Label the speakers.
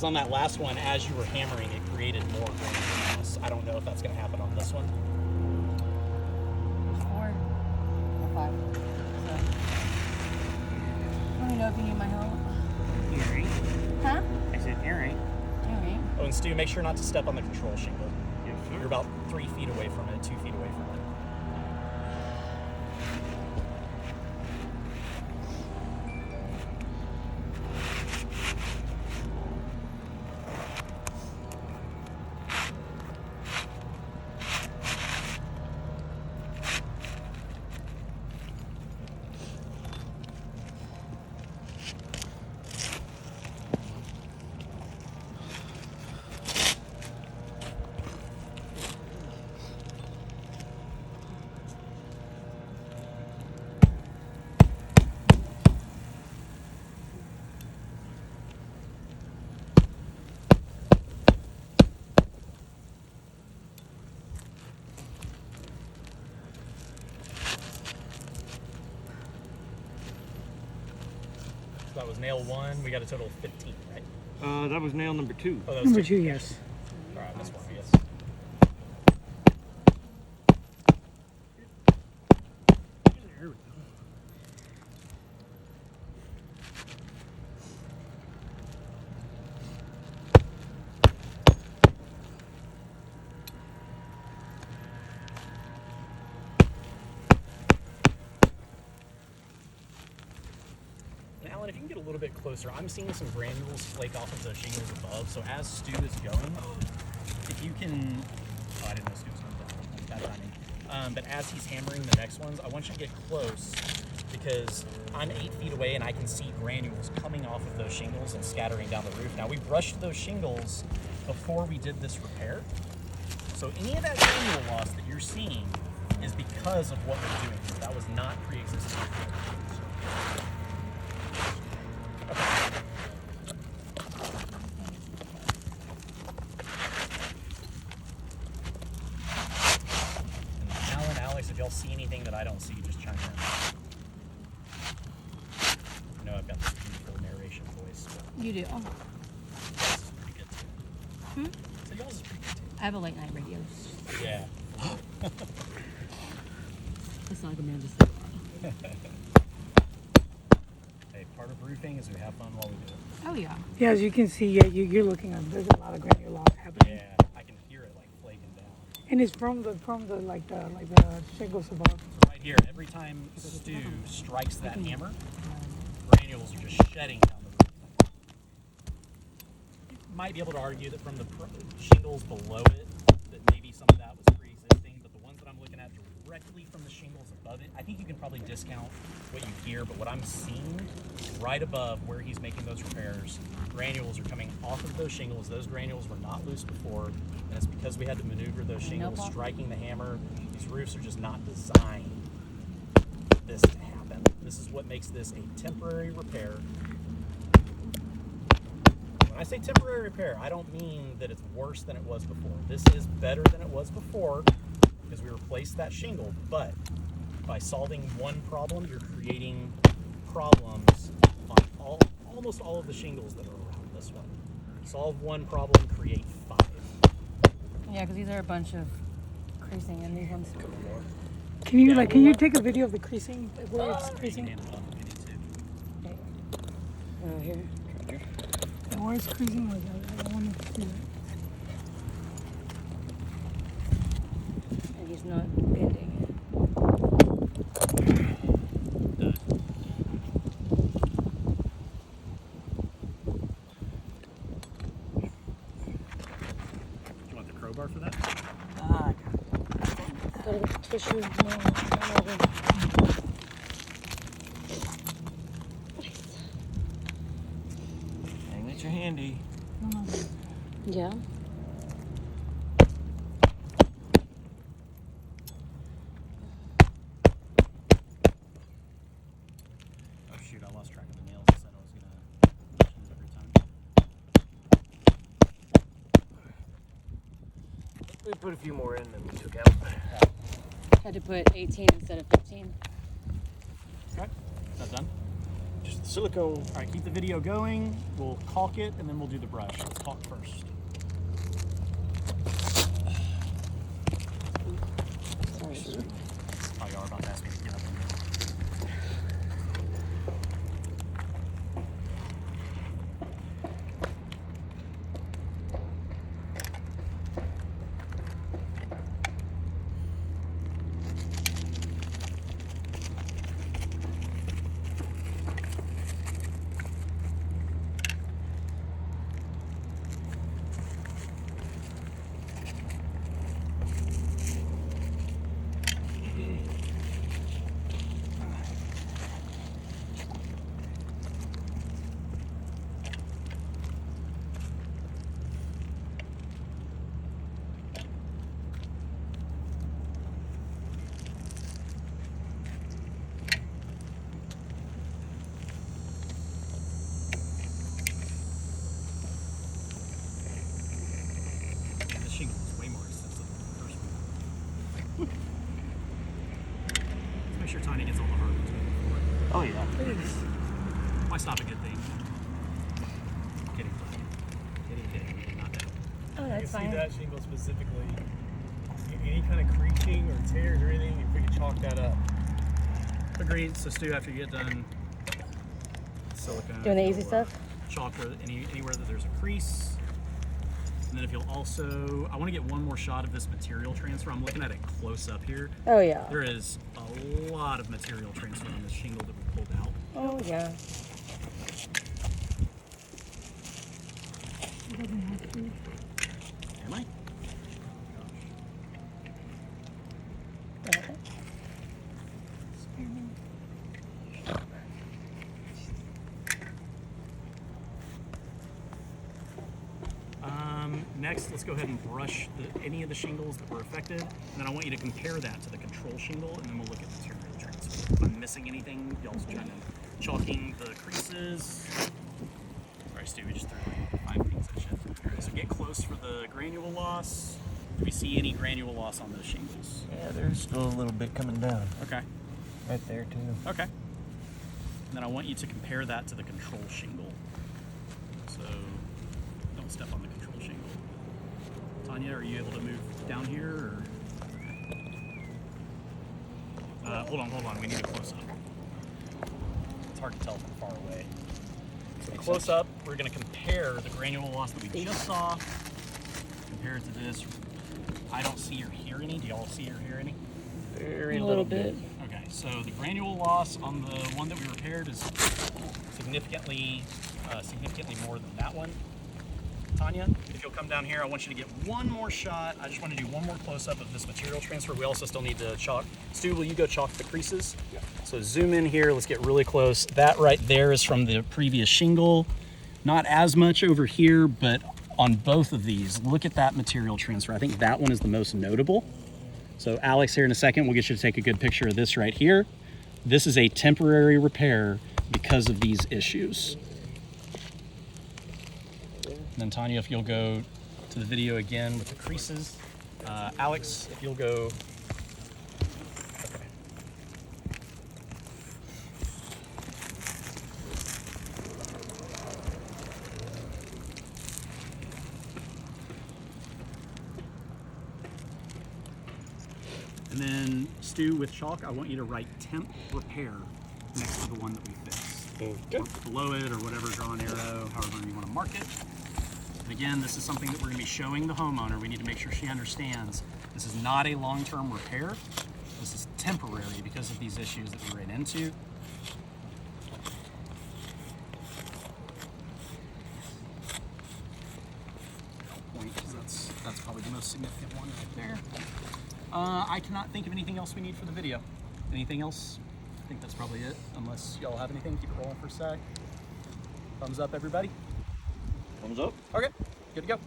Speaker 1: Because on that last one, as you were hammering, it created more granular loss. I don't know if that's going to happen on this one.
Speaker 2: 4 or 5. So, let me know if you need my help.
Speaker 3: You're right.
Speaker 2: Huh?
Speaker 3: I said, you're right.
Speaker 2: All right.
Speaker 1: Oh, and Stu, make sure not to step on the control shingle.
Speaker 3: Yes, sir.
Speaker 1: You're about 3 feet away from it, 2 feet away from it. That was nail 1. We got a total of 15, right?
Speaker 3: That was nail number 2.
Speaker 1: Oh, that was
Speaker 4: Number
Speaker 1: 2.
Speaker 4: 2, yes.
Speaker 1: All right, this one, I guess.
Speaker 3: There we go.
Speaker 1: And Alan, if you can get a little bit closer, I'm seeing some granules flake off of the shingles above. So as Stu is going, if you can, oh, I didn't know Stu was going down. Bad timing. But as he's hammering the next ones, I want you to get close because I'm 8 feet away and I can see granules coming off of those shingles and scattering down the roof. Now we brushed those shingles before we did this repair. So any of that granule loss that you're seeing is because of what we're doing. That was not pre-existing. Alan, Alex, if y'all see anything that I don't see, just chime in. I know I've got this beautiful narration voice, but
Speaker 2: You do.
Speaker 1: yours is pretty good too. So yours is pretty good too.
Speaker 2: I have a late night radio.
Speaker 1: Yeah.
Speaker 2: It's like Amanda said.
Speaker 1: Hey, part of roofing is we have fun while we do it.
Speaker 2: Oh, yeah.
Speaker 4: Yeah, as you can see, yeah, you're looking at, there's a lot of granular loss happening.
Speaker 1: Yeah, I can hear it like flaking down.
Speaker 4: And it's from the shingles above.
Speaker 1: So right here, every time Stu strikes that hammer, granules are just shedding down the roof. You might be able to argue that from the shingles below it, that maybe some of that was pre-existing, but the ones that I'm looking at directly from the shingles above it, I think you can probably discount what you hear, but what I'm seeing right above where he's making those repairs, granules are coming off of those shingles. Those granules were not loose before, and it's because we had to maneuver those shingles, striking the hammer. These roofs are just not designed for this to happen. This is what makes this a temporary repair. When I say temporary repair, I don't mean that it's worse than it was before. This is better than it was before because we replaced that shingle, but by solving one problem, you're creating problems on almost all of the shingles that are around this one. Solve one problem, create 5.
Speaker 2: Yeah, because these are a bunch of creasing and these ones.
Speaker 4: Can you take a video of the creasing, where it's creasing? Here. And where it's creasing, like, I don't want to see that.
Speaker 2: And he's not bending.
Speaker 1: For that?
Speaker 4: Tissue,
Speaker 3: Magnets are handy.
Speaker 2: Yeah.
Speaker 1: Oh shoot, I lost track of the nails. I said I was gonna use every time.
Speaker 3: We put a few more in than we took out.
Speaker 2: Had to put 18 instead of 15.
Speaker 1: Okay, is that done?
Speaker 3: Just the silicone.
Speaker 1: All right, keep the video going. We'll caulk it, and then we'll do the brush. Let's caulk first. Oh, you are about to ask me to get up and go. This shingle is way more expensive than the first one. Let's make sure Tanya gets all the hard ones before.
Speaker 3: Oh yeah.
Speaker 1: Why stop a good thing? Kidding, Tanya. Kidding. Not that.
Speaker 2: Oh,
Speaker 5: You
Speaker 2: that's
Speaker 5: see
Speaker 2: fine.
Speaker 5: that shingle specifically. Any kind of creasing or tears or anything, if we could chalk that up.
Speaker 1: Agreed. So Stu, after you get done silicone,
Speaker 2: Doing the easy
Speaker 1: you'll,
Speaker 2: stuff?
Speaker 1: Chalk where anywhere that there's a crease. And then if you'll also, I want to get one more shot of this material transfer. I'm looking at it close up here.
Speaker 2: Oh, yeah.
Speaker 1: There is a lot of material transfer on this shingle that we pulled out.
Speaker 2: Oh, yeah.
Speaker 4: It doesn't have to.
Speaker 1: Am I? Next, let's go ahead and brush any of the shingles that were affected. And then I want you to compare that to the control shingle, and then we'll look at material transfer. If I'm missing anything, y'all's trying to chalking the creases. All right, Stu, we just threw like 5 things at you. All right, so get close for the granule loss. Do we see any granule loss on those shingles?
Speaker 3: Yeah, there's still a little bit coming down.
Speaker 1: Okay.
Speaker 3: Right there too.
Speaker 1: Okay. And then I want you to compare that to the control shingle. So don't step on the control shingle. Tanya, are you able to move down here? Or? Hold on. We need a close up. It's hard to tell from far away. So close up, we're going to compare the granule loss that we just saw compared to this. I don't see or hear any. Do y'all see or hear any?
Speaker 3: Very
Speaker 2: A little bit.
Speaker 1: Okay, so the granule loss on the one that we repaired is significantly more than that one. Tanya, if you'll come down here, I want you to get one more shot. I just want to do one more close-up of this material transfer. We also still need to chalk. Stu, will you go chalk the creases? Yeah. So zoom in here. Let's get really close. That right there is from the previous shingle. Not as much over here, but on both of these, look at that material transfer. I think that one is the most notable. So Alex, here in a second, we'll get you to take a good picture of this right here. This is a temporary repair because of these issues. And then Tanya, if you'll go to the video again with the creases. Alex, if you'll go. Okay. And then Stu, with chalk, I want you to write temp repair next to the one that we fixed.
Speaker 3: Okay.
Speaker 1: Or below it or whatever, draw an arrow, however you want to mark it. And again, this is something that we're going to be showing the homeowner. We need to make sure she understands this is not a long-term repair. This is temporary because of these issues that we ran into. Point, 'cause that's probably the most significant one right there. I cannot think of anything else we need for the video. Anything else? I think that's probably it. Unless y'all have anything, keep it rolling for a sec. Thumbs up, everybody.
Speaker 3: Thumbs up.
Speaker 1: Okay, good to go.